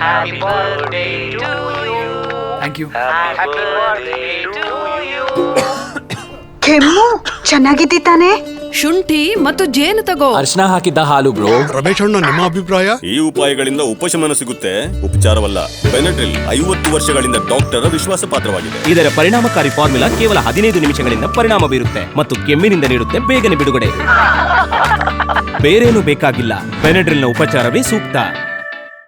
Happy birthday to you. Thank you. Happy birthday to you. ಕೆಮ್ಮು ಚೆನ್ನಾಗಿದ್ದಿ ತಾನೆ? ಶುಂಠಿ ಮತ್ತು ಜೇನು ತಗೋ. ಅರ್ಶನ ಹಾಕಿದ್ದ ಹಾಲು ಬ್ರೋ. ರಮೇಶ್ ಅಣ್ಣ, ನಿಮ್ಮ ಅಭಿಪ್ರಾಯ? ಈ ಉಪಾಯಗಳಿಂದ ಉಪಶಮನ ಸಿಗುತ್ತೆ, ಉಪಚಾರವಲ್ಲ. ಬೆನಡ್ರಿಲ್ 50 ವರ್ಷಗಳಿಂದ ಡಾಕ್ಟರ್ ವಿಶ್ವಾಸ ಪಾತ್ರವಾಗಿದೆ. ಇದರ ಪರಿಣಾಮಕಾರಿ ಫಾರ್ಮುಲಾ ಕೇವಲ 15 ನಿಮಿಷಗಳಿಂದ ಪರಿಣಾಮ ಬೀರುತ್ತೆ ಮತ್ತು ಕೆಮ್ಮಿನಿಂದ ನೀಡುತ್ತೆ ಬೇಗನೆ ಬಿಡುಗಡೆ. ಬೇರೇನು ಬೇಕಾಗಿಲ್ಲ, ಬೆನಡ್ರಿಲ್ನ ಉಪಚಾರವೇ ಸೂಕ್ತ.